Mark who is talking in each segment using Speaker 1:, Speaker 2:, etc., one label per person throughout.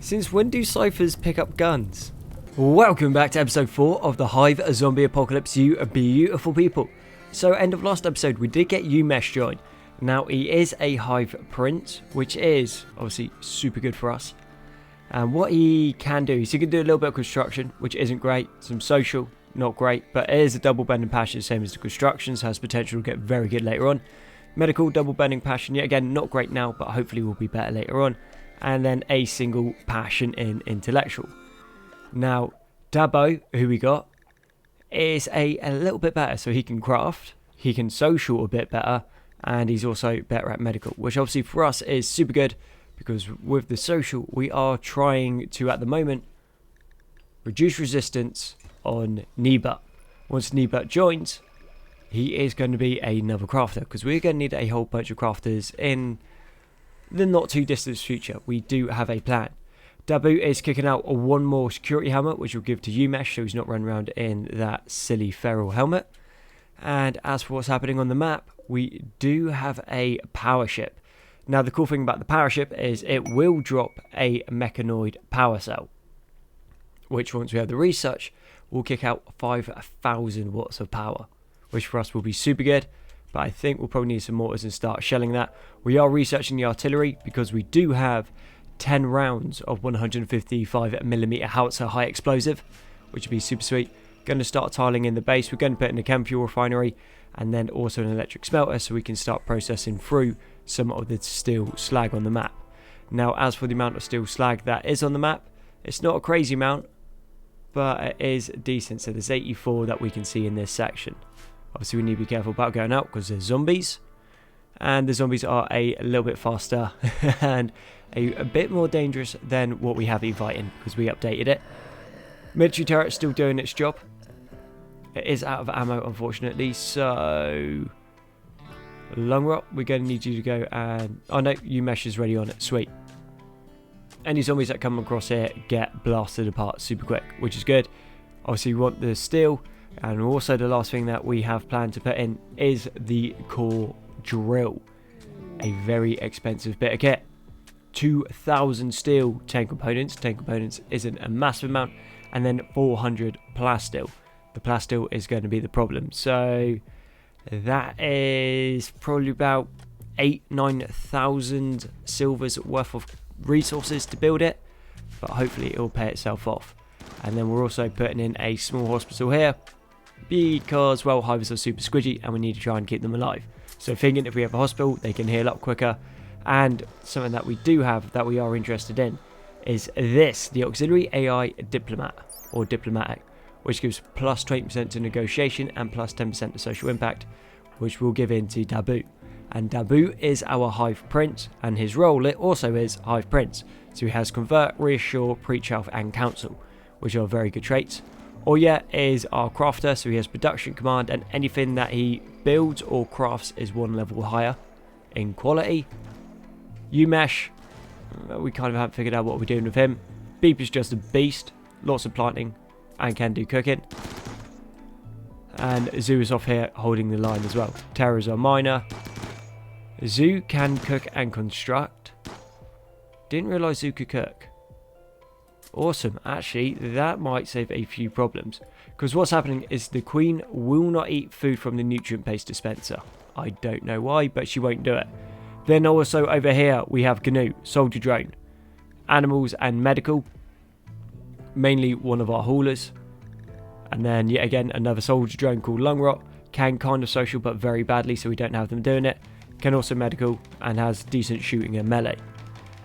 Speaker 1: Since when do ciphers pick up guns? Welcome back to episode 4 of the Hive Zombie Apocalypse, you beautiful people. So end of last episode we did get Umesh join. Now he is a Hive Prince, which is obviously super good for us. And what he can do is he can do a little bit of construction, which isn't great. Some social, not great, but it is a double bending passion, same as the construction, so has potential to get very good later on. Medical, double bending passion, yet again not great now, but hopefully will be better later on. And then a single passion in intellectual. Now, Dabo, who we got, is a little bit better. So he can craft, he can social a bit better, and he's also better at medical, which obviously for us is super good, because with the social, we are trying to, at the moment, reduce resistance on Nebut. Once Nebut joins, he is going to be another crafter, because we're going to need a whole bunch of crafters in the not too distant future. We do have a plan. Dabu is kicking out one more security helmet, which we'll give to Umesh, so he's not running around in that silly feral helmet. And as for what's happening on the map, we do have a power ship. Now the cool thing about the power ship is it will drop a mechanoid power cell, which once we have the research, will kick out 5,000 watts of power, which for us will be super good. But I think we'll probably need some mortars and start shelling that. We are researching the artillery because we do have 10 rounds of 155mm howitzer high explosive, which would be super sweet. Going to start tiling in the base. We're going to put in a chem fuel refinery and then also an electric smelter, so we can start processing through some of the steel slag on the map. Now as for the amount of steel slag that is on the map, it's not a crazy amount, but it is decent. So there's 84 that we can see in this section. Obviously we need to be careful about going out because there's zombies, and the zombies are a little bit faster and a bit more dangerous than what we have inviting, because we updated it. Military turret still doing its job. It is out of ammo unfortunately, so Long Rock, we're going to need you to go and... oh no, Umesh is ready on it, sweet. Any zombies that come across here get blasted apart super quick, which is good. Obviously we want the steel. And also the last thing that we have planned to put in is the core drill. A very expensive bit of kit. 2,000 steel, 10 components. 10 components isn't a massive amount. And then 400 plasteel. The plasteel is going to be the problem. So that is probably about 8,000-9,000 silvers worth of resources to build it. But hopefully it will pay itself off. And then we're also putting in a small hospital here, because, well, Hives are super squidgy and we need to try and keep them alive. So thinking if we have a hospital, they can heal up quicker. And something that we do have that we are interested in is this, the Auxiliary AI Diplomat, or Diplomatic, which gives plus 20% to negotiation and plus 10% to social impact, which we'll give in to Dabu. And Dabu is our Hive Prince, and his role it also is Hive Prince. So he has Convert, Reassure, Preach Health and Counsel, which are very good traits. Oya is our crafter, so he has production command, and anything that he builds or crafts is one level higher in quality. Umesh, we kind of haven't figured out what we're doing with him. Beep is just a beast, lots of planting and can do cooking. And Zoo is off here holding the line as well. Terra is our miner. Zoo can cook and construct. Didn't realise Zoo could cook. Awesome, actually that might save a few problems, because what's happening is the queen will not eat food from the nutrient paste dispenser. I don't know why, but she won't do it. Then also over here we have Canoe, soldier drone, animals and medical, mainly one of our haulers, and then yet again another soldier drone called Lungrock, can kind of social but very badly, so we don't have them doing it, can also medical and has decent shooting and melee.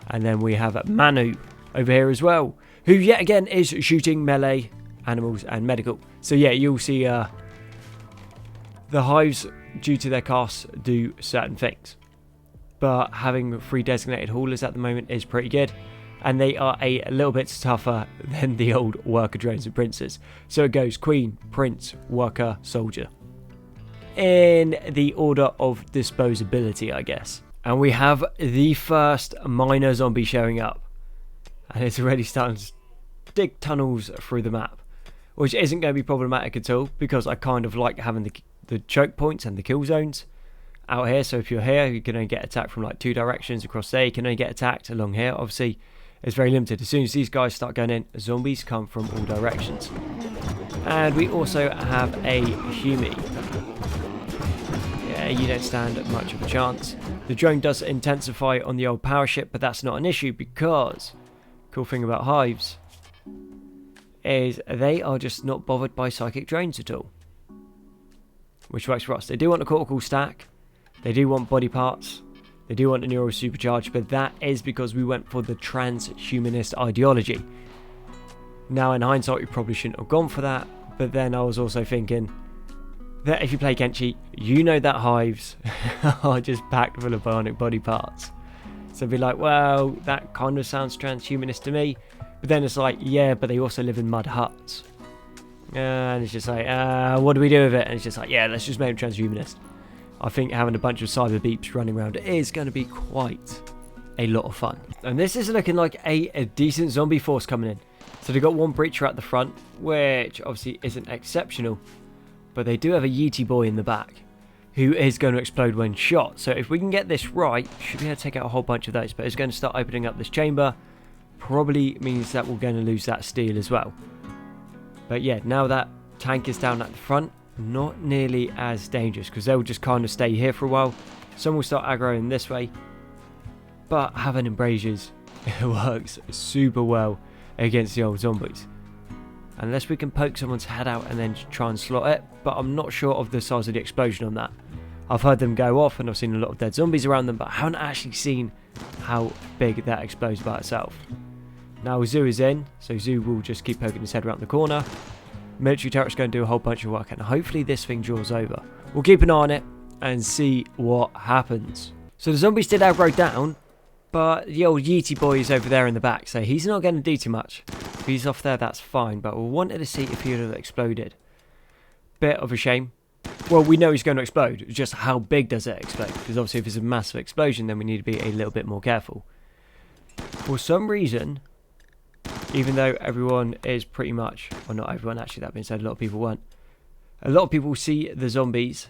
Speaker 1: And then we have Manu over here as well, who yet again is shooting, melee, animals and medical. So yeah, you'll see the Hives, due to their casts, do certain things. But having 3 designated haulers at the moment is pretty good. And they are a little bit tougher than the old worker drones and princes. So it goes Queen, Prince, Worker, Soldier, in the order of disposability, I guess. And we have the first miner zombie showing up. And it's already starting to dig tunnels through the map, which isn't going to be problematic at all, because I kind of like having the choke points and the kill zones out here. So if you're here, you can only get attacked from like 2 directions. Across there, you can only get attacked along here. Obviously, is very limited. As soon as these guys start going in, zombies come from all directions. And we also have a Humi. Yeah, you don't stand much of a chance. The drone does intensify on the old power ship, but that's not an issue because cool thing about Hives is they are just not bothered by psychic drones at all. Which works for us. They do want a cortical stack. They do want body parts. They do want a neural supercharge, but that is because we went for the transhumanist ideology. Now in hindsight we probably shouldn't have gone for that, but then I was also thinking that if you play Kenshi, you know that Hives are just packed full of bionic body parts. So be like, well, that kind of sounds transhumanist to me, but then it's like, yeah, but they also live in mud huts. And it's just like, what do we do with it? And it's just like, yeah, let's just make them transhumanist. I think having a bunch of cyber beeps running around is going to be quite a lot of fun. And this is looking like a decent zombie force coming in. So they've got one breacher at the front, which obviously isn't exceptional, but they do have a Yeetie boy in the back who is going to explode when shot. So if we can get this right, should be able to take out a whole bunch of those, but it's going to start opening up this chamber. Probably means that we're going to lose that steel as well. But yeah, now that tank is down at the front, not nearly as dangerous because they'll just kind of stay here for a while. Some will start aggroing this way, but having embrasures works super well against the old zombies. Unless we can poke someone's head out and then try and slot it, but I'm not sure of the size of the explosion on that. I've heard them go off and I've seen a lot of dead zombies around them, but I haven't actually seen how big that explodes by itself. Now Zoo is in, so Zoo will just keep poking his head around the corner. Military turret's going to do a whole bunch of work, and hopefully this thing draws over. We'll keep an eye on it and see what happens. So the zombies did aggro down, but the old Yeetie boy is over there in the back, so he's not going to do too much. If he's off there, that's fine, but we wanted to see if he would have exploded. Bit of a shame. Well, we know he's going to explode, just how big does it explode? Because obviously if it's a massive explosion, then we need to be a little bit more careful. For some reason, even though everyone is pretty much, well not everyone actually, that being said, a lot of people weren't. A lot of people see the zombies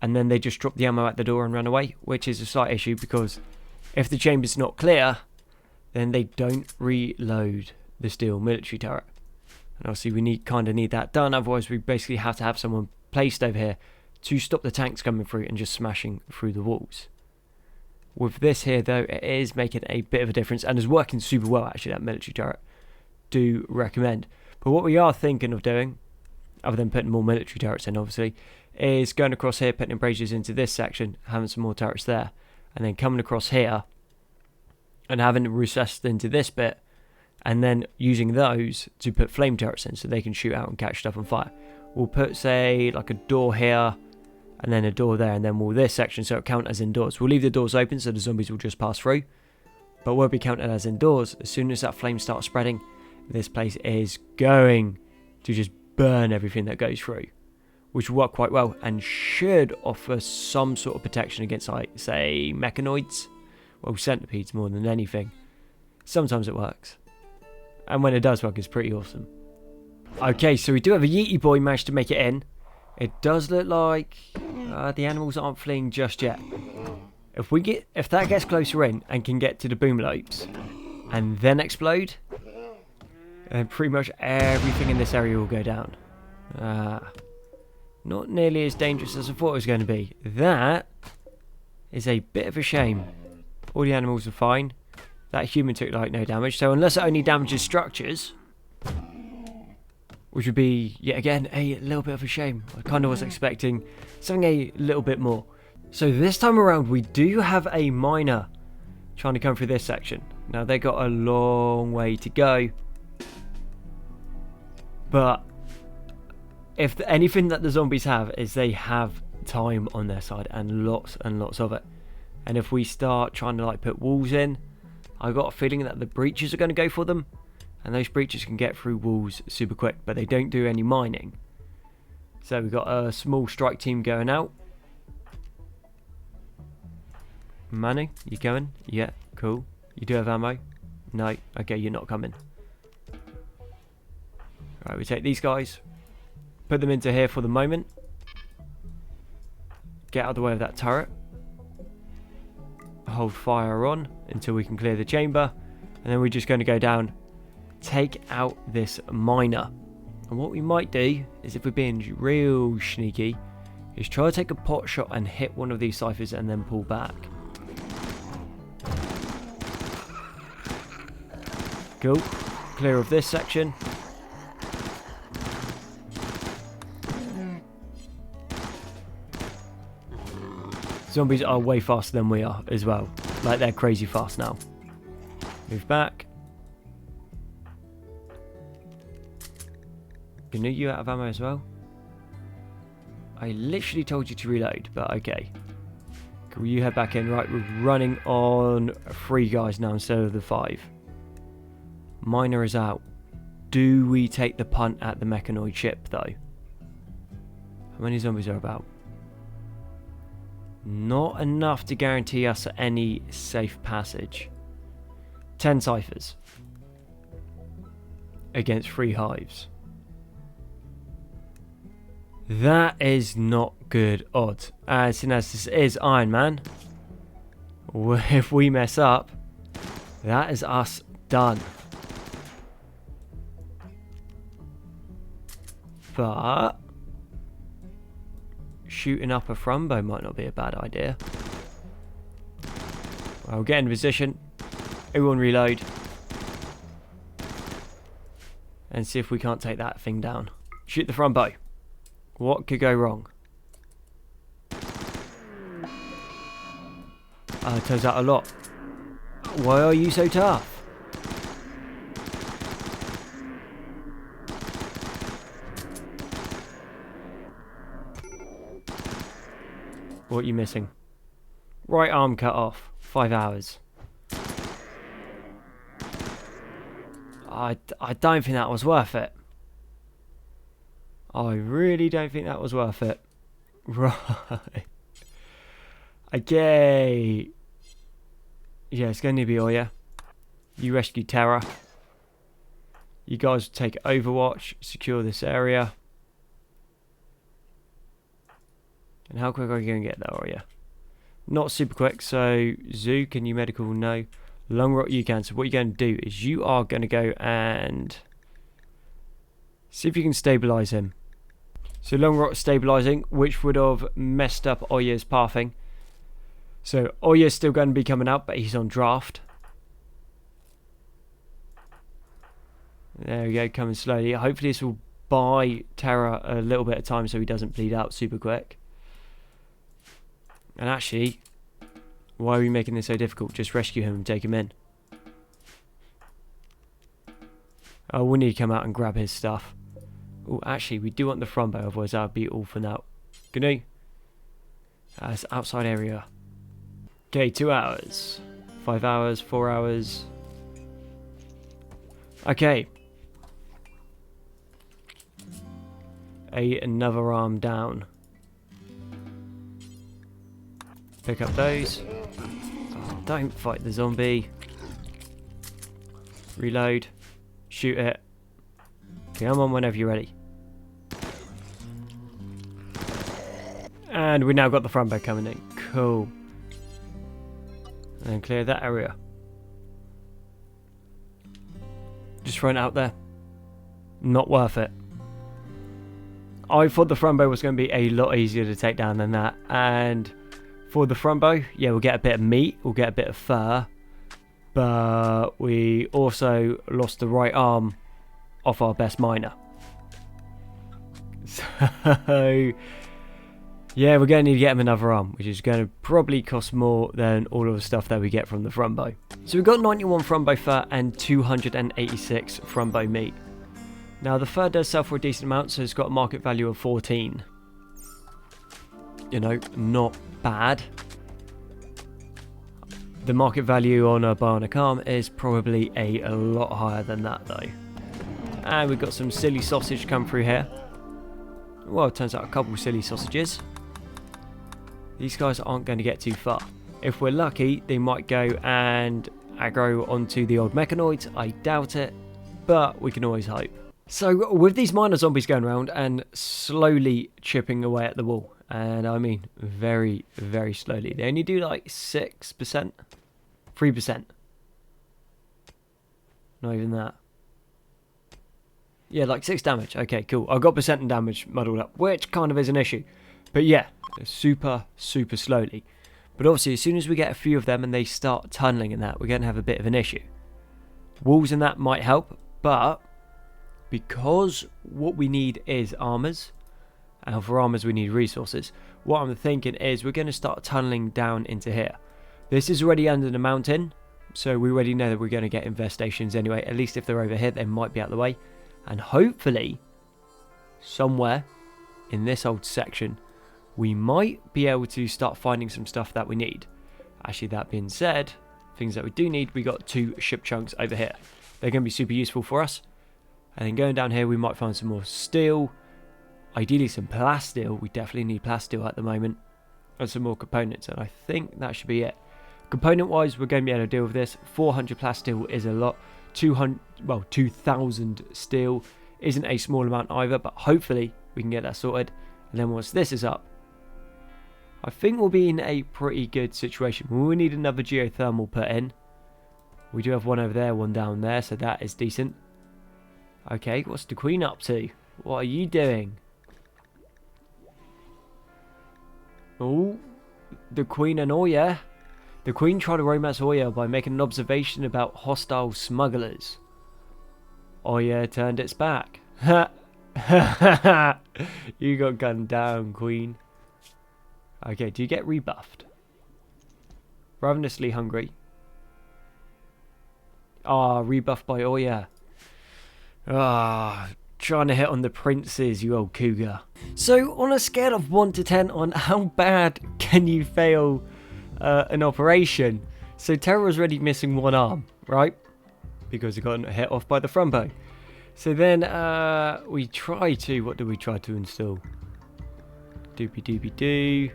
Speaker 1: and then they just drop the ammo at the door and run away, which is a slight issue because if the chamber's not clear, then they don't reload the steel military turret. And obviously we kind of need that done, otherwise we basically have to have someone placed over here to stop the tanks coming through and just smashing through the walls. With this here though, it is making a bit of a difference and is working super well actually, that military turret. Do recommend. But what we are thinking of doing, other than putting more military turrets in obviously, is going across here, putting embrasures into this section, having some more turrets there, and then coming across here and having recessed into this bit, and then using those to put flame turrets in so they can shoot out and catch stuff on fire. We'll put, say, like a door here and then a door there, and then we'll this section so it count as indoors. We'll leave the doors open so the zombies will just pass through, but won't be counted as indoors. As soon as that flame starts spreading, this place is going to just burn everything that goes through, which will work quite well and should offer some sort of protection against, like, say, mechanoids. Well, centipedes more than anything. Sometimes it works. And when it does work, it's pretty awesome. Okay, so we do have a Yeetie boy managed to make it in. It does look like the animals aren't fleeing just yet. If that gets closer in and can get to the boom lopes and then explode, and pretty much everything in this area will go down. Not nearly as dangerous as I thought it was going to be. That is a bit of a shame. All the animals are fine. That human took like no damage. So unless it only damages structures, which would be, yet again, a little bit of a shame. I kind of was expecting something a little bit more. So this time around, we do have a miner trying to come through this section. Now, they got a long way to go. But if anything that the zombies have is they have time on their side and lots of it. And if we start trying to like put walls in, I got a feeling that the breaches are going to go for them. And those breaches can get through walls super quick, but they don't do any mining. So we've got a small strike team going out. Manu, you going? Yeah, cool. You do have ammo? No, okay, you're not coming. Right, we take these guys, put them into here for the moment. Get out of the way of that turret. Hold fire on until we can clear the chamber. And then we're just going to go down, take out this miner. And what we might do is, if we're being real sneaky, is try to take a pot shot and hit one of these ciphers and then pull back. Cool. Clear of this section. Zombies are way faster than we are as well. Like, they're crazy fast now. Move back. Can you out of ammo as well? I literally told you to reload, but okay. Cool, you head back in. Right, we're running on 3 guys now instead of the 5. Miner is out. Do we take the punt at the mechanoid ship, though? How many zombies are about? Not enough to guarantee us any safe passage. 10 ciphers. Against 3 hives. That is not good odds. As soon as this is Ironman, if we mess up, that is us done. But shooting up a Frumbo might not be a bad idea. Well, get in position. Everyone reload. And see if we can't take that thing down. Shoot the Frumbo. What could go wrong? It turns out a lot. Why are you so tough? What are you missing? Right arm cut off. 5 hours. I don't think that was worth it. I really don't think that was worth it. Right. Okay. Yeah, it's going to be all, yeah. You rescue Terra. You guys take Overwatch. Secure this area. And how quick are you going to get there, are you? Not super quick, so Zoo, can you medical? No. Longrot, you can. So what you're going to do is you are going to go and see if you can stabilise him. So Longrot stabilising, which would have messed up Oya's pathing. So Oya's still going to be coming out, but he's on draft. There we go, coming slowly. Hopefully this will buy Terra a little bit of time so he doesn't bleed out super quick. And actually, why are we making this so difficult? Just rescue him and take him in. Oh, we need to come out and grab his stuff. Oh, actually, we do want the Frumbo, otherwise that would be all for now. Good. That's outside area. Okay, 2 hours. 5 hours, 4 hours. Okay. Another arm down. Pick up those. Oh, don't fight the zombie. Reload. Shoot it. Come on whenever you're ready. And we now got the Frumbo coming in. Cool. And then clear that area. Just run out there. Not worth it. I thought the Frumbo was going to be a lot easier to take down than that. And for the Frumbo, yeah, we'll get a bit of meat. We'll get a bit of fur. But we also lost the right arm off our best miner. So yeah, we're going to need to get him another arm, which is going to probably cost more than all of the stuff that we get from the Frumbo. So we've got 91 Frumbo fur and 286 Frumbo meat. Now the fur does sell for a decent amount, so it's got a market value of 14. You know, not bad. The market value on a bionic arm is probably a lot higher than that though. And we've got some silly sausage come through here. Well, it turns out a couple silly sausages. These guys aren't going to get too far. If we're lucky, they might go and aggro onto the old mechanoids. I doubt it, but we can always hope. So with these miner zombies going around and slowly chipping away at the wall, and I mean very, very slowly. They only do like 6%, 3%. Not even that. Yeah, like 6 damage. Okay, cool. I got percent and damage muddled up, which kind of is an issue. But yeah, super, super slowly. But obviously, as soon as we get a few of them and they start tunneling and that, we're going to have a bit of an issue. Walls and that might help, but because what we need is armors, and for armors we need resources, what I'm thinking is we're going to start tunneling down into here. This is already under the mountain, so we already know that we're going to get infestations anyway. At least if they're over here, they might be out of the way. And hopefully, somewhere in this old section, we might be able to start finding some stuff that we need. Actually, that being said, things that we do need, we got 2 ship chunks over here. They're going to be super useful for us. And then going down here, we might find some more steel. Ideally, some plasteel. We definitely need plasteel at the moment. And some more components. And I think that should be it. Component-wise, we're going to be able to deal with this. 400 plasteel is a lot. 2,000 steel isn't a small amount either. But hopefully, we can get that sorted. And then once this is up, I think we'll be in a pretty good situation. We will need another geothermal put in. We do have one over there, one down there. So that is decent. Okay, what's the Queen up to? What are you doing? Oh, the Queen and Oya. The Queen tried to romance Oya by making an observation about hostile smugglers. Oya turned its back. Ha! You got gunned down, Queen. Okay, do you get rebuffed? Ravenously hungry. Ah, rebuffed by Oya. Ah, trying to hit on the princes, you old cougar. So, on a scale of 1 to 10 on how bad can you fail an operation? So, Terra was already missing one arm, right? Because he got hit off by the front bow. So then we try to, what did we try to install? Doopy doopy doo.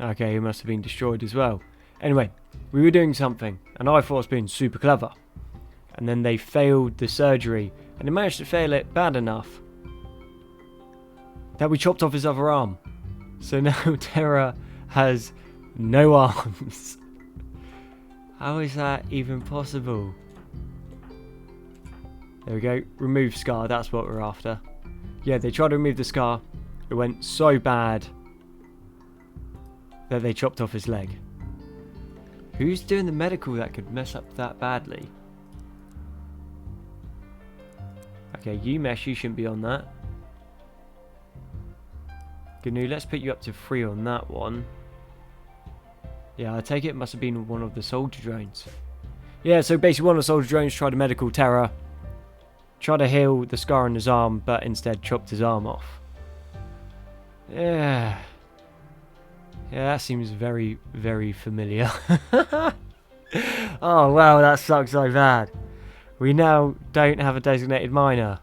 Speaker 1: Okay, he must have been destroyed as well. Anyway, we were doing something, and I thought I was being super clever. And then they failed the surgery, and they managed to fail it bad enough that we chopped off his other arm. So now Terra has no arms. How is that even possible? There we go. Remove scar. That's what we're after. Yeah, they tried to remove the scar. It went so bad that they chopped off his leg. Who's doing the medical that could mess up that badly? Okay, you mesh, you shouldn't be on that. Gnu, let's put you up to 3 on that one. Yeah, I take it must have been one of the soldier drones. Yeah, so basically one of the soldier drones tried to medical Terra. Tried to heal the scar on his arm, but instead chopped his arm off. Yeah. Yeah, that seems very, very familiar. Oh, wow, that sucks so bad. We now don't have a designated miner.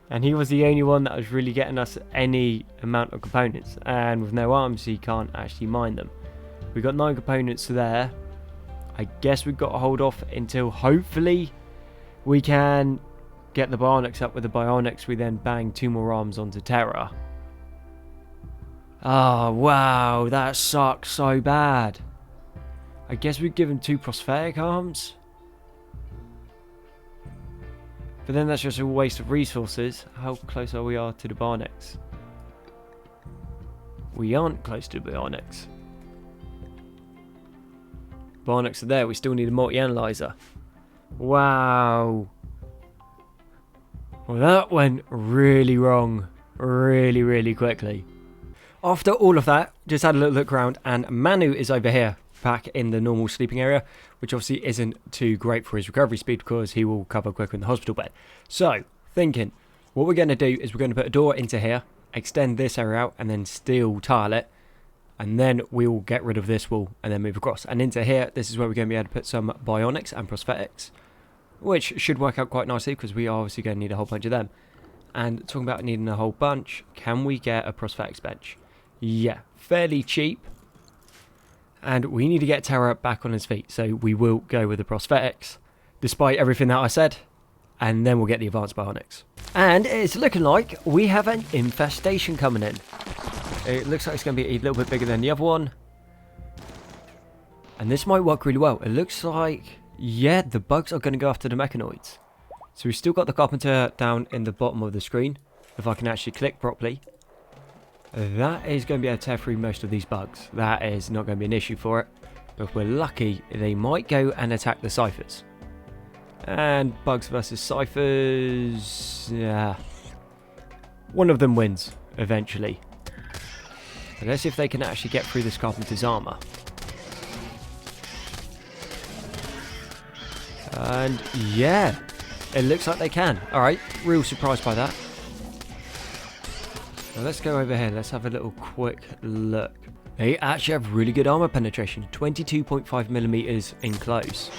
Speaker 1: And he was the only one that was really getting us any amount of components. And with no arms, he can't actually mine them. We got 9 components there. I guess we've got to hold off until hopefully we can get the bionics up. With the bionics, we then bang 2 more arms onto Terra. Oh, wow, that sucks so bad. I guess we've given 2 prosthetic arms. But then that's just a waste of resources. How close are we to the bionics? We aren't close to the bionics. Bionics are there. We still need a multi-analyzer. Wow. Well, that went really wrong. Really, really quickly. After all of that, just had a little look around, and Manu is over here, back in the normal sleeping area, which obviously isn't too great for his recovery speed because he will recover quicker in the hospital bed. So, thinking, what we're going to do is we're going to put a door into here, extend this area out, and then steel tile it, and then we will get rid of this wall and then move across. And into here, this is where we're going to be able to put some bionics and prosthetics, which should work out quite nicely because we are obviously going to need a whole bunch of them. And talking about needing a whole bunch, can we get a prosthetics bench? Yeah, fairly cheap. And we need to get Terra back on his feet, so we will go with the prosthetics, despite everything that I said, and then we'll get the advanced bionics. And it's looking like we have an infestation coming in. It looks like it's going to be a little bit bigger than the other one. And this might work really well. It looks like yeah, the bugs are going to go after the mechanoids. So we've still got the carpenter down in the bottom of the screen. If I can actually click properly. That is going to be able to tear through most of these bugs. That is not going to be an issue for it. But if we're lucky, they might go and attack the ciphers. And bugs versus ciphers... yeah. One of them wins, eventually. But let's see if they can actually get through this carpenter's armour. And yeah, it looks like they can. Alright, real surprised by that. Now let's go over here, let's have a little quick look. They actually have really good armour penetration, 22.5mm in close.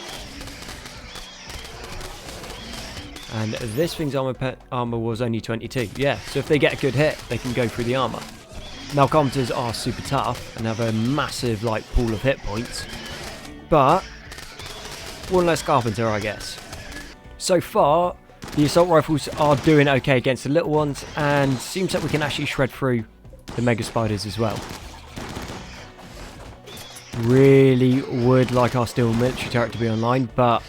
Speaker 1: And this thing's armour was only 22. Yeah, so if they get a good hit, they can go through the armour. Now carpenters are super tough and have a massive like pool of hit points. But one less carpenter, I guess. So far, the assault rifles are doing okay against the little ones, and seems like we can actually shred through the mega spiders as well. Really would like our steel military turret to be online, but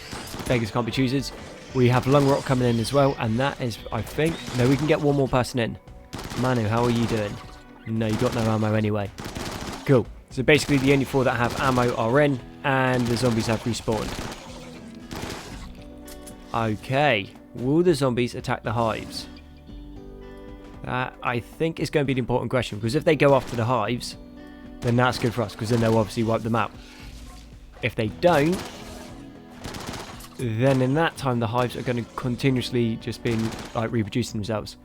Speaker 1: beggars can't be choosers. We have lung rock coming in as well, and that is, I think... no, we can get one more person in. Manu, how are you doing? No, you got no ammo anyway. Cool. So basically the only 4 that have ammo are in, and the zombies have respawned. Okay. Will the zombies attack the hives? That, I think, is going to be the important question, because if they go after the hives, then that's good for us, because then they'll obviously wipe them out. If they don't, then in that time the hives are going to continuously just be like reproducing themselves.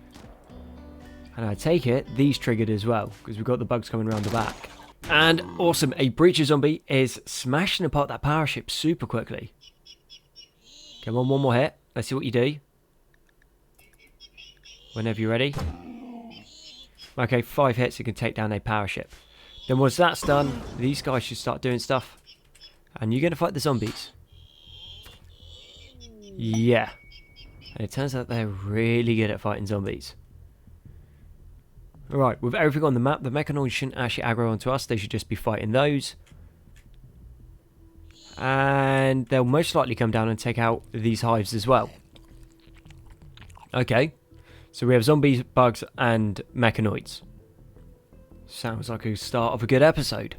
Speaker 1: And I take it these triggered as well, because we've got the bugs coming around the back. And awesome, a breacher zombie is smashing apart that power ship super quickly. Come on, one more hit. Let's see what you do. Whenever you're ready. Okay, 5 hits, you can take down a power ship. Then once that's done, these guys should start doing stuff. And you're going to fight the zombies. Yeah. And it turns out they're really good at fighting zombies. Alright, with everything on the map, the mechanoids shouldn't actually aggro onto us. They should just be fighting those. And they'll most likely come down and take out these hives as well. Okay. So we have zombies, bugs, and mechanoids. Sounds like a start of a good episode.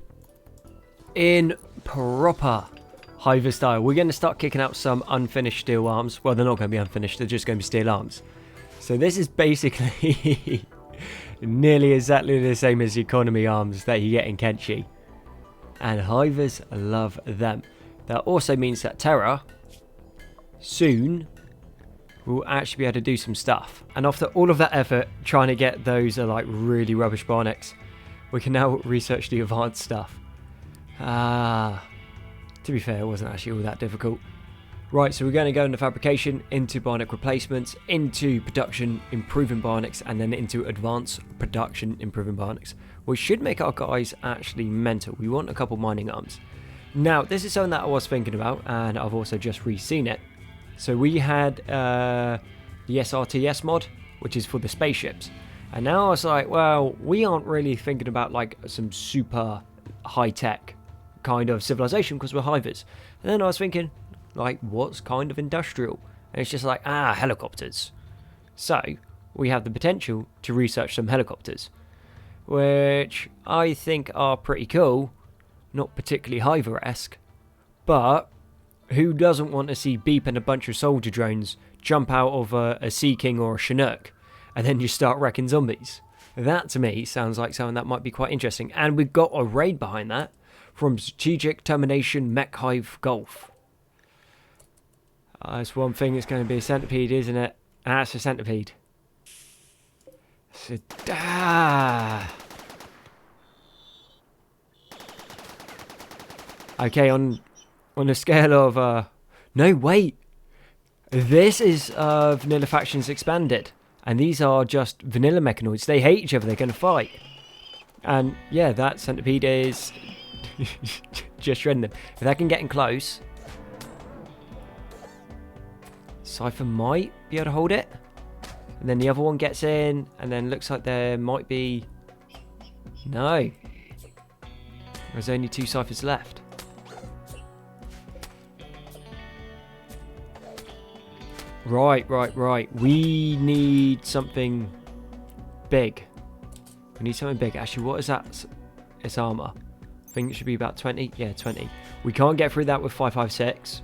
Speaker 1: In proper Hive style, we're going to start kicking out some unfinished steel arms. Well, they're not going to be unfinished, they're just going to be steel arms. So this is basically nearly exactly the same as the economy arms that you get in Kenshi. And Hivers love them. That also means that Terra soon will actually be able to do some stuff. And after all of that effort trying to get those like really rubbish Bionics, we can now research the advanced stuff. To be fair, it wasn't actually all that difficult. Right, so we're going to go into fabrication, into Bionic replacements, into production, improving Bionics, and then into advanced production, improving Bionics. Which should make our guys actually mental. We want a couple mining arms. Now, this is something that I was thinking about, and I've also just re-seen it. So we had the SRTS mod, which is for the spaceships. And now I was like, well, we aren't really thinking about like some super high-tech kind of civilization because we're Hivers. And then I was thinking, like, what's kind of industrial? And it's just like, helicopters. So we have the potential to research some helicopters, which I think are pretty cool. Not particularly Hiver-esque, but who doesn't want to see Beep and a bunch of soldier drones jump out of a Sea King or a Chinook and then you start wrecking zombies? That to me sounds like something that might be quite interesting. And we've got a raid behind that from Strategic Termination Mech Hive Golf. That's one thing that's going to be a centipede, isn't it? That's a centipede. So, Okay, on a scale of... no, wait. This is Vanilla Factions Expanded. And these are just vanilla mechanoids. They hate each other. They're going to fight. And, yeah, that centipede is... just shredding them. If they can get in close... Cypher might be able to hold it. And then the other one gets in. And then looks like there might be... No. There's only 2 Cyphers left. Right. We need something big. We need something big. Actually, what is that? It's armor. I think it should be about 20. Yeah, 20. We can't get through that with 556.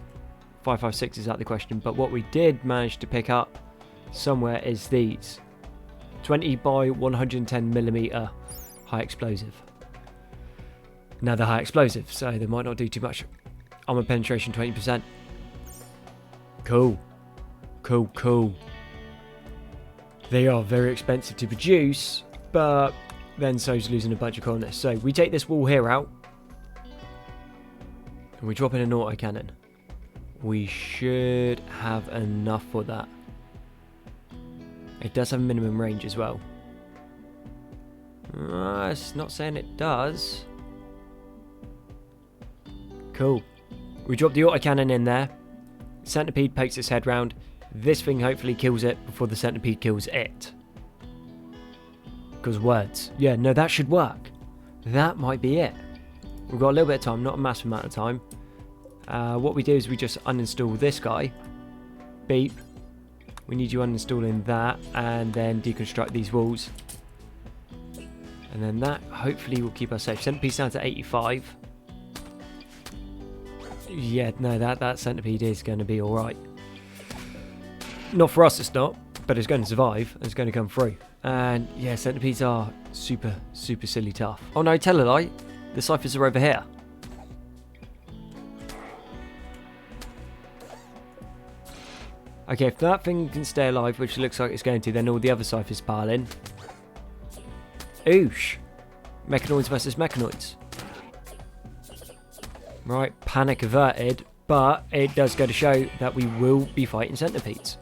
Speaker 1: 556 is out of the question. But what we did manage to pick up somewhere is these. 20 by 110 millimeter high explosive. Now they're high explosive, so they might not do too much. Armor penetration 20%. Cool. They are very expensive to produce, but then so's losing a bunch of colonists. So we take this wall here out, and we drop in an autocannon. We should have enough for that. It does have a minimum range as well. It's not saying it does. Cool. We drop the autocannon in there. Centipede pokes its head round. This thing hopefully kills it before the centipede kills it. Because words. Yeah, no, that should work. That might be it. We've got a little bit of time, not a massive amount of time. What we do is we just uninstall this guy. Beep. We need you uninstalling that and then deconstruct these walls. And then that hopefully will keep us safe. Centipede's down to 85. Yeah, no, that centipede is going to be alright. Not for us, it's not, but it's going to survive. It's going to come through. And yeah, centipedes are super silly tough. Oh no, tell a lie. The ciphers are over here. Okay, if that thing can stay alive, which looks like it's going to, then all the other ciphers pile in. Oosh. Mechanoids versus mechanoids. Right, panic averted, but it does go to show that we will be fighting centipedes.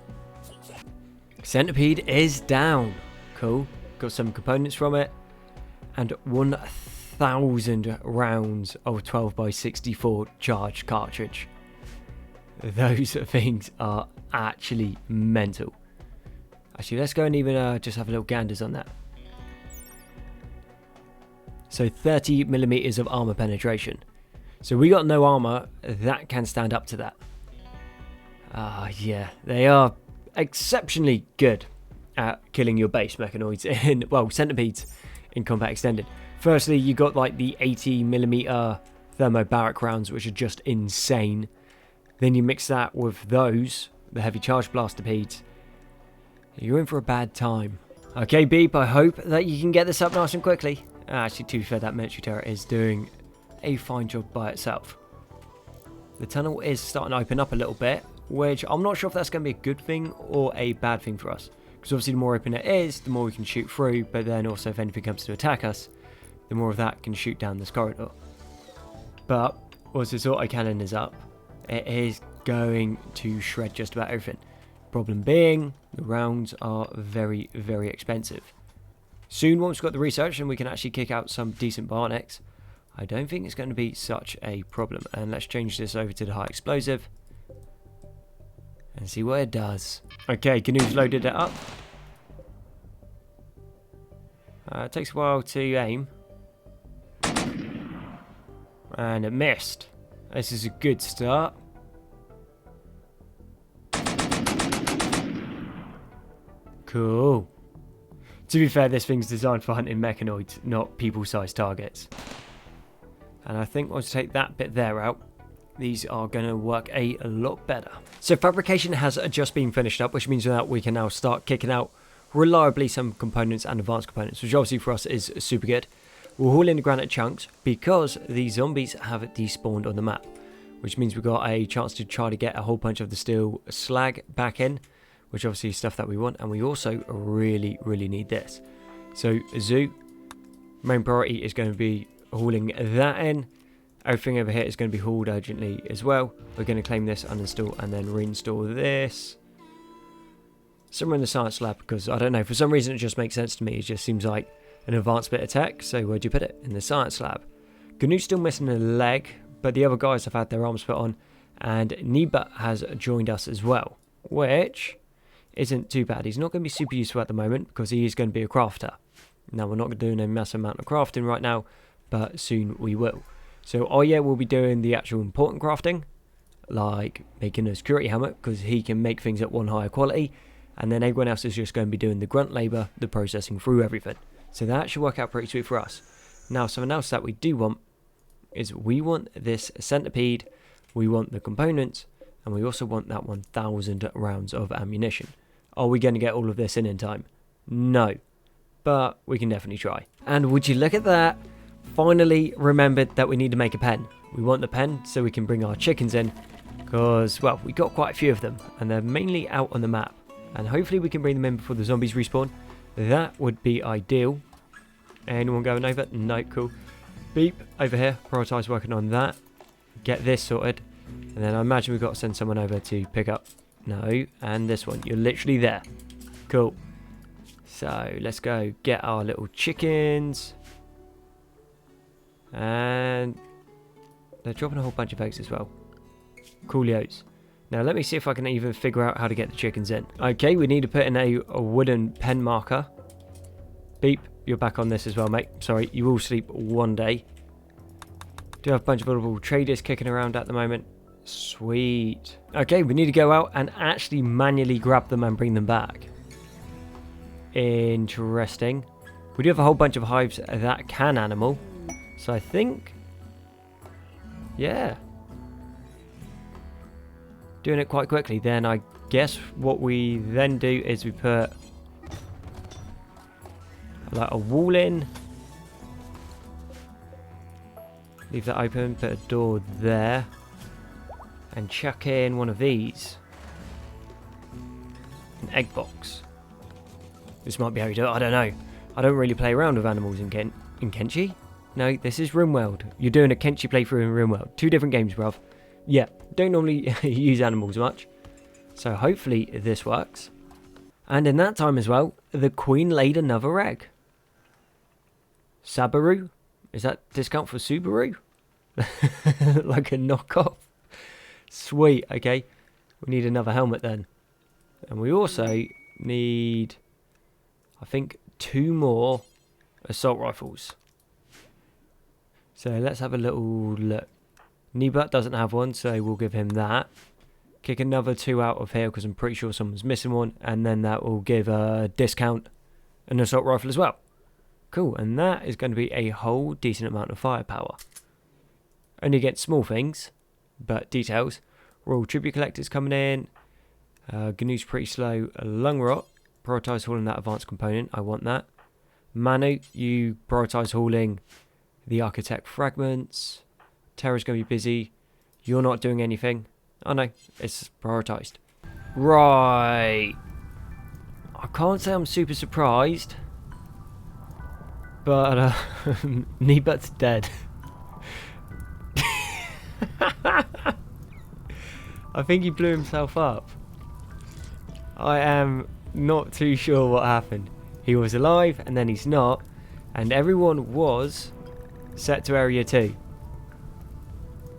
Speaker 1: Centipede is down. Cool. Got some components from it. And 1,000 rounds of 12x64 charge cartridge. Those things are actually mental. Actually, let's go and even just have a little ganders on that. So 30 millimeters of armor penetration. So we got no armor that can stand up to that. Yeah, they are exceptionally good at killing your base mechanoids in, well, centipedes in combat extended. Firstly, you got like the 80 millimeter thermobaric rounds, which are just insane. Then you mix that with those, the heavy charge blasterpedes. You're in for a bad time. Okay, Beep, I hope that you can get this up nice and quickly. Actually, to be fair, that military turret is doing a fine job by itself. The tunnel is starting to open up a little bit, which I'm not sure if that's going to be a good thing or a bad thing for us. Because obviously the more open it is, the more we can shoot through, but then also if anything comes to attack us, the more of that can shoot down this corridor. But once this autocannon is up, it is going to shred just about everything. Problem being, the rounds are very expensive. Soon, once we've got the research and we can actually kick out some decent Barnecks, I don't think it's going to be such a problem. And let's change this over to the high explosive and see what it does. Okay, Canoe's loaded it up. It takes a while to aim. And it missed. This is a good start. Cool. To be fair, this thing's designed for hunting mechanoids, not people-sized targets. And I think once we take that bit there out, these are going to work a lot better. So fabrication has just been finished up, which means that we can now start kicking out reliably some components and advanced components, which obviously for us is super good. We'll haul in the granite chunks because the zombies have despawned on the map, which means we've got a chance to try to get a whole bunch of the steel slag back in, which obviously is stuff that we want, and we also really need this. So zoo, main priority is going to be hauling that in. Everything over here is going to be hauled urgently as well. We're going to claim this, uninstall, and then reinstall this somewhere in the science lab, because I don't know, for some reason it just makes sense to me. It just seems like an advanced bit of tech. So where'd you put it? In the science lab. Gnu's still missing a leg, but the other guys have had their arms put on, and Niba has joined us as well, which isn't too bad. He's not going to be super useful at the moment because he is going to be a crafter. Now, we're not doing a massive amount of crafting right now, but soon we will. So Oya will be doing the actual important crafting, like making a security helmet, because he can make things at one higher quality, and then everyone else is just going to be doing the grunt labour, the processing through everything. So that should work out pretty sweet for us. Now, something else that we do want is we want this centipede, we want the components, and we also want that 1,000 rounds of ammunition. Are we going to get all of this in time? No, but we can definitely try. And would you look at that? Finally remembered that we need to make a pen. We want the pen so we can bring our chickens in, because, well, we got quite a few of them, and they're mainly out on the map. And hopefully we can bring them in before the zombies respawn. That would be ideal. Anyone going over? No, cool. Beep, over here. Prioritise working on that. Get this sorted. And then I imagine we've got to send someone over to pick up. No, and this one. You're literally there. Cool. So, let's go get our little chickens. And they're dropping a whole bunch of eggs as well. Coolios. Now, let me see if I can even figure out how to get the chickens in. Okay, we need to put in a wooden pen marker. Beep. You're back on this as well, mate. Sorry, you will sleep one day. Do have a bunch of little traders kicking around at the moment. Sweet. Okay, we need to go out and actually manually grab them and bring them back. Interesting. We do have a whole bunch of hives that can animal. So I think... yeah. Doing it quite quickly. Then I guess what we then do is we put... like a wall in. Leave that open, put a door there. And chuck in one of these. An egg box. This might be how you do it, I don't know. I don't really play around with animals in Kenshi. No, this is Rimworld. You're doing a Kenshi playthrough in Rimworld. Two different games, bruv. Yeah, don't normally use animals much. So hopefully this works. And in that time as well, the queen laid another egg. Sabaru? Is that discount for Subaru? Like a knockoff? Sweet, okay. We need another helmet then. And we also need, I think, 2 more assault rifles. So let's have a little look. Neebut doesn't have one, so we'll give him that. Kick another 2 out of here because I'm pretty sure someone's missing one. And then that will give a discount an assault rifle as well. Cool, and that is going to be a whole decent amount of firepower. Only against small things, but details. Royal Tribute Collectors coming in. Gnu's pretty slow. Lungrot, prioritise hauling that advanced component. I want that. Manu, you prioritise hauling the Architect fragments. Terra's going to be busy. You're not doing anything. Oh no, it's prioritised. Right. I can't say I'm super surprised. But Neebut's dead. I think he blew himself up. I am not too sure what happened. He was alive and then he's not. And everyone was set to area 2.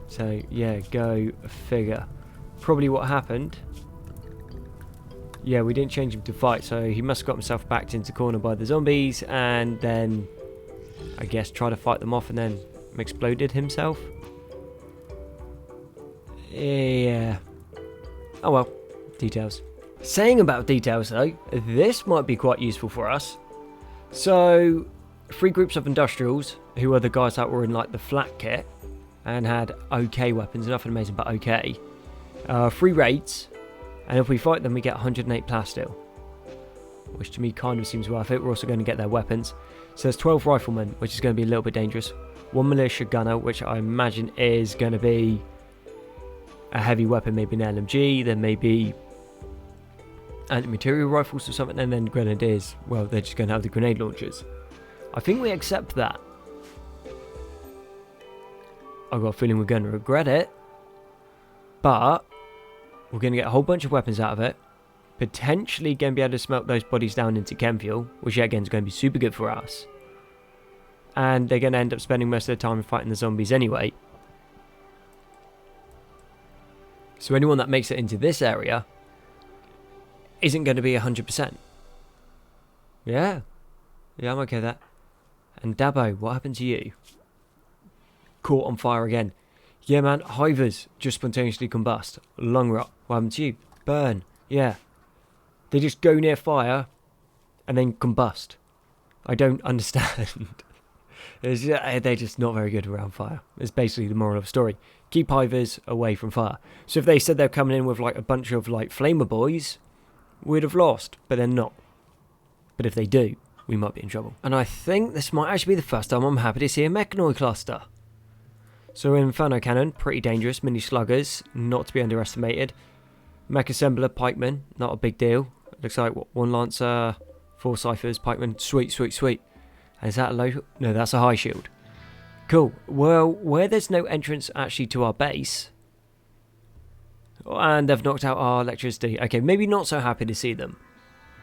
Speaker 1: So yeah, go figure. Probably what happened. Yeah, we didn't change him to fight, so he must have got himself backed into corner by the zombies and then I guess try to fight them off and then exploded himself. Yeah. Oh well, details. Saying about details though, this might be quite useful for us. So, 3 groups of industrials, who are the guys that were in like the flat kit and had okay weapons, nothing amazing but okay. 3 raids, and if we fight them we get 108 plasteel, which to me kind of seems worth it. We're also going to get their weapons. So there's 12 riflemen, which is going to be a little bit dangerous. 1 militia gunner, which I imagine is going to be a heavy weapon, maybe an LMG, then maybe anti-material rifles or something, and then grenadiers, well, they're just going to have the grenade launchers. I think we accept that. I've got a feeling we're going to regret it, but we're going to get a whole bunch of weapons out of it, potentially going to be able to smelt those bodies down into chem fuel, which again is going to be super good for us, and they're going to end up spending most of their time fighting the zombies anyway. So anyone that makes it into this area isn't going to be 100%. Yeah, I'm okay with that. And Dabo, what happened to you? Caught on fire again. Yeah, man, Hives just spontaneously combust. Lung rot. What happened to you? Burn. Yeah. They just go near fire and then combust. I don't understand. They're just not very good around fire. It's basically the moral of the story. Keep Hives away from fire. So if they said they're coming in with like a bunch of like flamer boys, we'd have lost, but they're not. But if they do, we might be in trouble. And I think this might actually be the first time I'm happy to see a mechanoid cluster. So Inferno Cannon, pretty dangerous. Mini sluggers, not to be underestimated. Mech Assembler, Pikeman, not a big deal. Looks like what, 1 Lancer, 4 Ciphers, Pikeman. Sweet, sweet, sweet. Is that a low? No, that's a high shield. Cool. Well, where there's no entrance actually to our base, and they've knocked out our electricity. Okay, maybe not so happy to see them,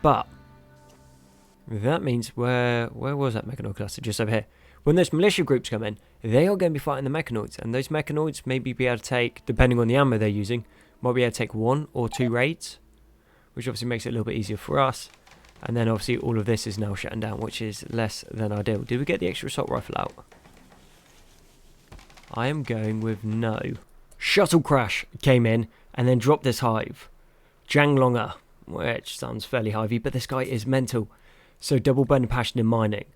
Speaker 1: but that means where was that mechanoid cluster? Just over here. When those militia groups come in, they are going to be fighting the mechanoids, and those mechanoids maybe be able to take, depending on the ammo they're using, might be able to take 1 or 2 raids, which obviously makes it a little bit easier for us. And then obviously all of this is now shutting down, which is less than ideal. Did we get the extra assault rifle out? I am going with no. Shuttle Crash came in and then dropped this hive. Janglonger, which sounds fairly hivey, but this guy is mental. So double burning passion in mining.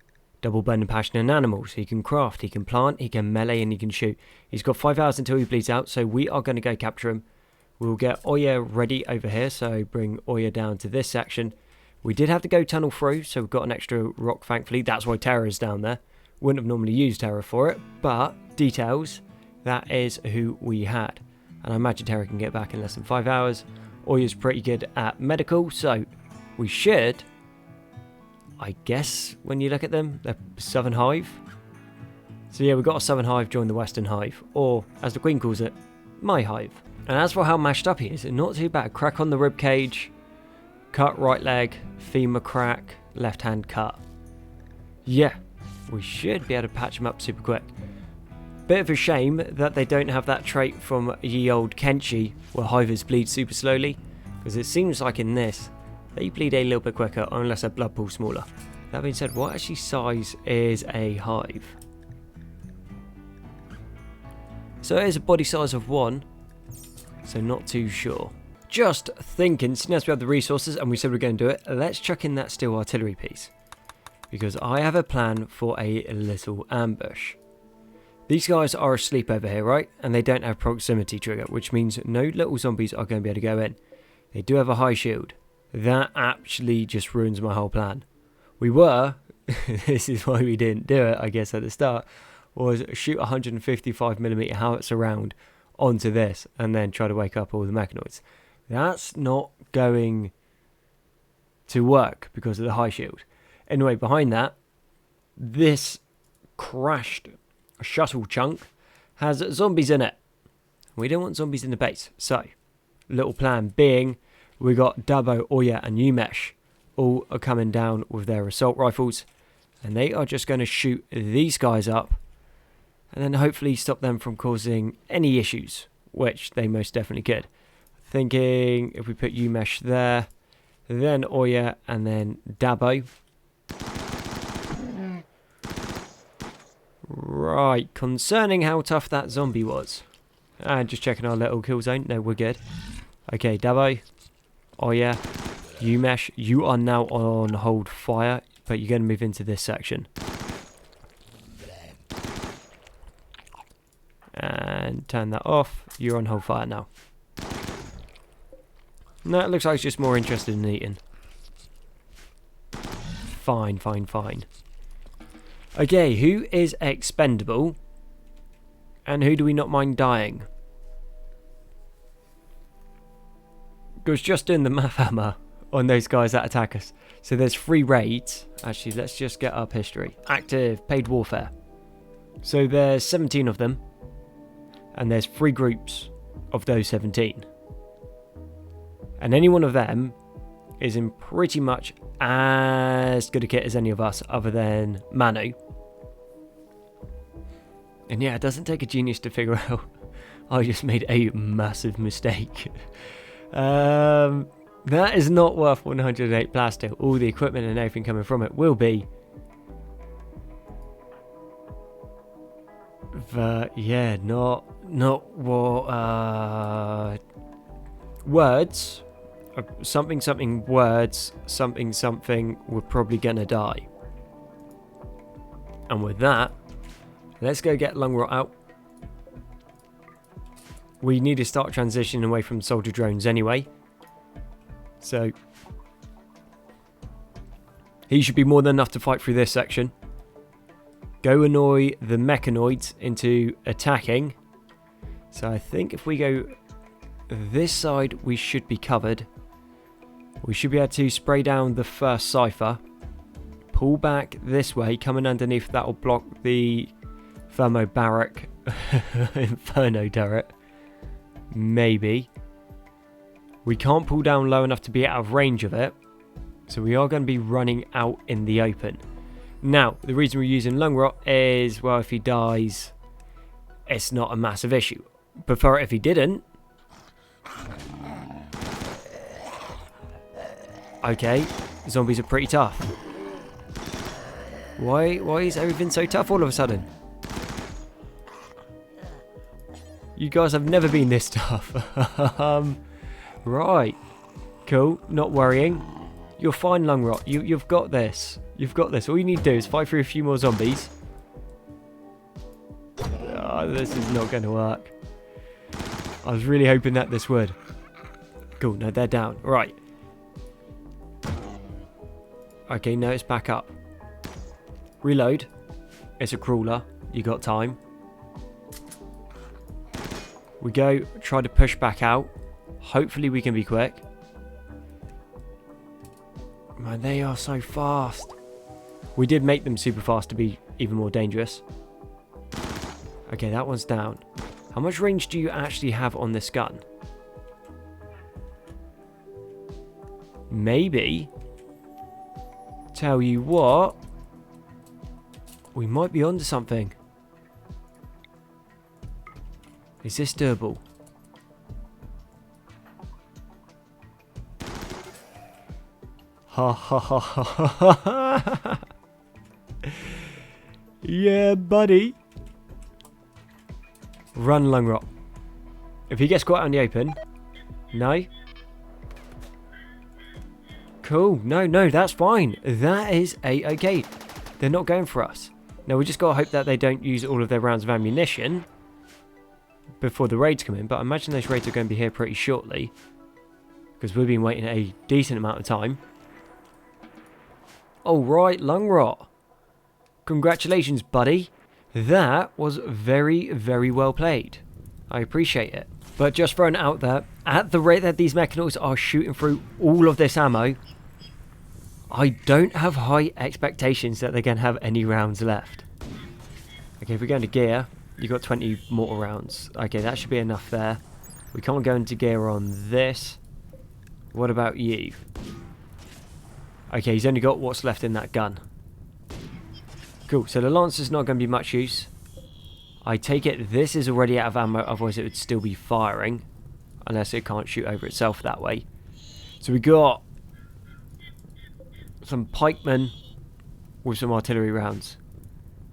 Speaker 1: Double burning passion in animals. He can craft, he can plant, he can melee, and he can shoot. He's got 5 hours until he bleeds out, so we are going to go capture him. We'll get Oya ready over here, so bring Oya down to this section. We did have to go tunnel through, so we've got an extra rock, thankfully. That's why Terra is down there. Wouldn't have normally used Terra for it, but details, that is who we had. And I imagine Terra can get back in less than 5 hours. Oya's pretty good at medical, so we should, I guess, when you look at them, they're Southern Hive. So yeah, we've got a Southern Hive join the Western Hive, or as the Queen calls it, my Hive. And as for how mashed up he is, not too bad. Crack on the rib cage, cut right leg, femur crack, left hand cut. Yeah, we should be able to patch him up super quick. Bit of a shame that they don't have that trait from ye old Kenshi, where Hives bleed super slowly, because it seems like in this, they bleed a little bit quicker, unless their blood pool's smaller. That being said, what actually size is a hive? So it is a body size of 1, so not too sure. Just thinking, seeing as we have the resources and we said we're going to do it, let's chuck in that steel artillery piece. Because I have a plan for a little ambush. These guys are asleep over here, right? And they don't have proximity trigger, which means no little zombies are going to be able to go in. They do have a high shield. That actually just ruins my whole plan. We were, this is why we didn't do it, I guess at the start, was shoot 155mm howitzer round onto this and then try to wake up all the mechanoids. That's not going to work because of the high shield. Anyway, behind that, this crashed shuttle chunk has zombies in it. We don't want zombies in the base. So, little plan being, we got Dabo, Oya and Umesh all are coming down with their assault rifles. And they are just going to shoot these guys up. And then hopefully stop them from causing any issues, which they most definitely could. Thinking if we put Umesh there, then Oya, and then Dabo. Right, concerning how tough that zombie was. And just checking our little kill zone. No, we're good. Okay, Dabo, Oya, Umesh, you are now on hold fire, but you're going to move into this section. And turn that off. You're on hold fire now. No, it looks like it's just more interested in eating. Fine, fine, fine. Okay, who is expendable? And who do we not mind dying? Because just doing the math hammer on those guys that attack us. So there's 3 raids. Actually, let's just get up history. Active, paid warfare. So there's 17 of them. And there's 3 groups of those 17. And any one of them is in pretty much as good a kit as any of us other than Manu. And yeah, it doesn't take a genius to figure out I just made a massive mistake. That is not worth 108 plastic. All the equipment and everything coming from it will be. But yeah, not not what, words, something words, something, we're probably gonna die. And with that, let's go get Lungrot out. We need to start transitioning away from soldier drones anyway. So he should be more than enough to fight through this section. Go annoy the mechanoids into attacking. So I think if we go this side, we should be covered. We should be able to spray down the first cipher. Pull back this way, coming underneath, that will block the thermobaric inferno turret. Maybe. We can't pull down low enough to be out of range of it. So we are going to be running out in the open. Now, the reason we're using Lungrot is, well, if he dies, it's not a massive issue. Prefer it if he didn't. Okay, zombies are pretty tough. Why is everything so tough all of a sudden? You guys have never been this tough. Right. Cool, not worrying. You're fine, Lungrot. You've got this. You've got this. All you need to do is fight through a few more zombies. Oh, this is not going to work. I was really hoping that this would. Cool, no, they're down. Right. Okay, no, it's back up. Reload. It's a crawler. You got time. We go, try to push back out. Hopefully we can be quick. Man, they are so fast. We did make them super fast to be even more dangerous. Okay, that one's down. How much range do you actually have on this gun? Maybe. Tell you what. We might be onto something. Is this doable? Ha ha ha ha ha ha. Yeah, buddy. Run, Lungrot. If he gets caught out in the open. No. Cool. No, that's fine. That is okay. They're not going for us. Now, we just got to hope that they don't use all of their rounds of ammunition before the raids come in. But I imagine those raids are going to be here pretty shortly, because we've been waiting a decent amount of time. Alright, Lungrot. Congratulations, buddy. That was very, very well played. I appreciate it. But just throwing it out there, at the rate that these mechanoids are shooting through all of this ammo, I don't have high expectations that they're going to have any rounds left. Okay, if we go into gear, you've got 20 mortar rounds. Okay, that should be enough there. We can't go into gear on this. What about you? Okay, he's only got what's left in that gun. Cool, so the Lancer's not going to be much use. I take it this is already out of ammo, otherwise it would still be firing. Unless it can't shoot over itself that way. So we got some pikemen with some artillery rounds.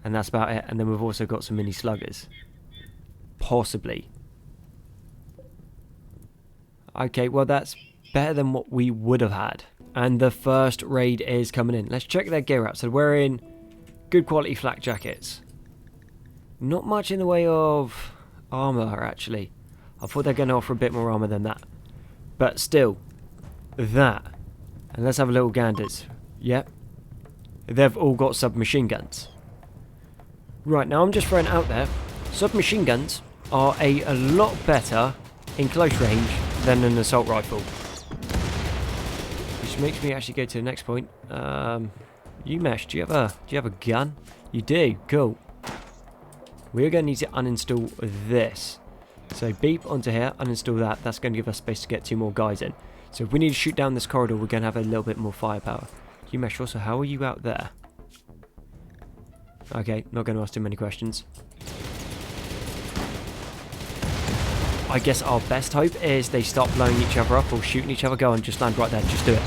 Speaker 1: And that's about it. And then we've also got some mini sluggers. Possibly. Okay, well that's better than what we would have had. And the first raid is coming in. Let's check their gear out. So we're in good quality flak jackets. Not much in the way of armour, actually. I thought they were going to offer a bit more armour than that. But still, that. And let's have a little ganders. Yep. They've all got submachine guns. Right, now I'm just throwing it out there. Submachine guns are a lot better in close range than an assault rifle. Which makes me actually go to the next point. Umesh, do you have a gun? You do, cool. We're going to need to uninstall this. So beep onto here, uninstall that. That's going to give us space to get 2 more guys in. So if we need to shoot down this corridor, we're going to have a little bit more firepower. Umesh, also, how are you out there? Okay, not going to ask too many questions. I guess our best hope is they stop blowing each other up or shooting each other. Go on, just land right there. Just do it.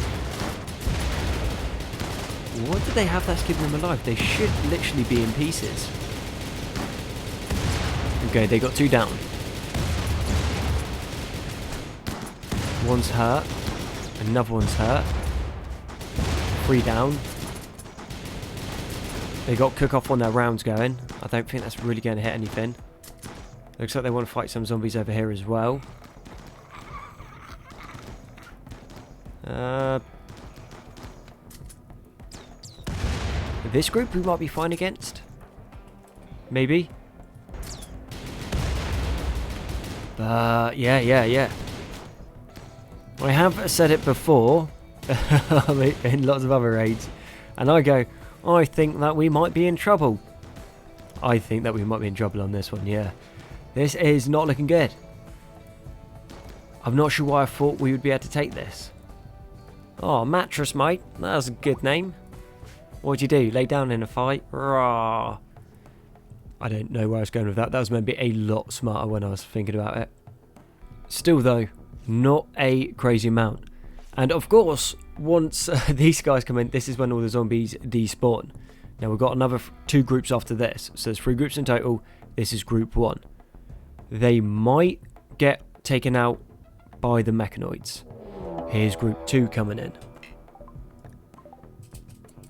Speaker 1: What do they have that's keeping them alive? They should literally be in pieces. Okay, they got 2 down. One's hurt. Another one's hurt. 3 down. They got cook-off on their rounds going. I don't think that's really going to hit anything. Looks like they want to fight some zombies over here as well. This group we might be fine against. Maybe. Yeah. I have said it before in lots of other raids, and I go, I think that we might be in trouble. I think that we might be in trouble on this one, yeah. This is not looking good. I'm not sure why I thought we would be able to take this. Oh, mattress, mate. That was a good name. What'd you do? Lay down in a fight? Rawr. I don't know where I was going with that. That was maybe a lot smarter when I was thinking about it. Still, though, not a crazy amount. And of course, once these guys come in, this is when all the zombies despawn. Now we've got another 2 groups after this. So there's 3 groups in total. This is group 1. They might get taken out by the mechanoids. Here's group 2 coming in.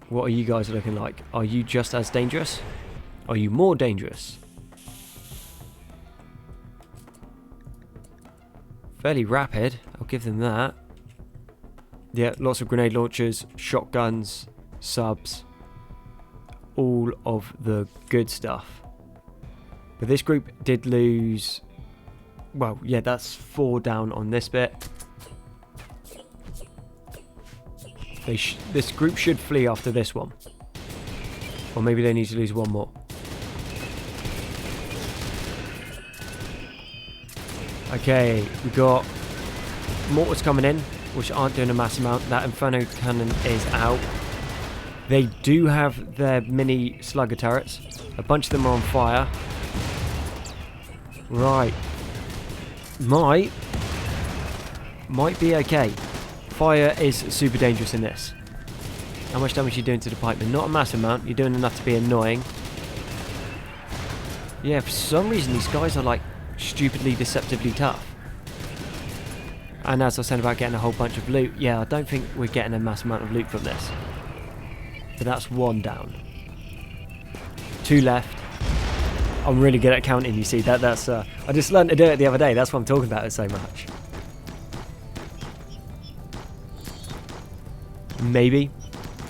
Speaker 1: What are you guys looking like? Are you just as dangerous? Are you more dangerous? Fairly rapid, I'll give them that. Yeah, lots of grenade launchers, shotguns, subs, all of the good stuff. But this group did lose, well, yeah, that's 4 down on this bit. This group should flee after this one. Or maybe they need to lose 1 more. Okay, we got mortars coming in, which aren't doing a mass amount. That Inferno Cannon is out. They do have their mini slugger turrets. A bunch of them are on fire. Right. Might be okay. Fire is super dangerous in this. How much damage are you doing to the pikemen? Not a massive amount. You're doing enough to be annoying. Yeah, for some reason these guys are like stupidly deceptively tough. And as I was saying about getting a whole bunch of loot, yeah, I don't think we're getting a mass amount of loot from this. But that's 1 down. 2 left. I'm really good at counting, you see. That's I just learned to do it the other day. That's what I'm talking about it so much. Maybe.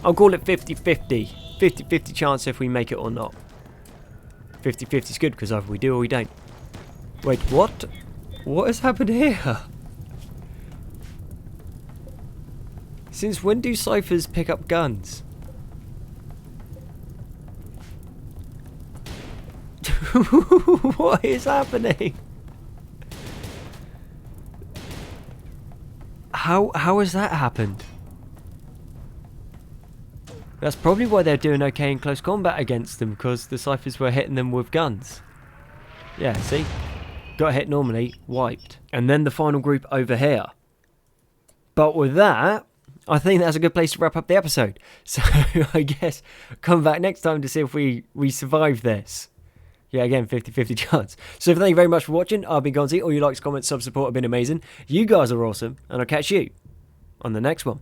Speaker 1: I'll call it 50-50. 50-50 chance if we make it or not. 50-50 is good because either we do or we don't. Wait, what? What has happened here? Since when do ciphers pick up guns? What is happening? How has that happened? That's probably why they're doing okay in close combat against them, because the ciphers were hitting them with guns. Yeah, see? Got hit normally, wiped. And then the final group over here. But with that, I think that's a good place to wrap up the episode. So I guess come back next time to see if we survive this. Yeah, again, 50-50 chance. So thank you very much for watching. I've been Gonzi. All your likes, comments, sub support have been amazing. You guys are awesome. And I'll catch you on the next one.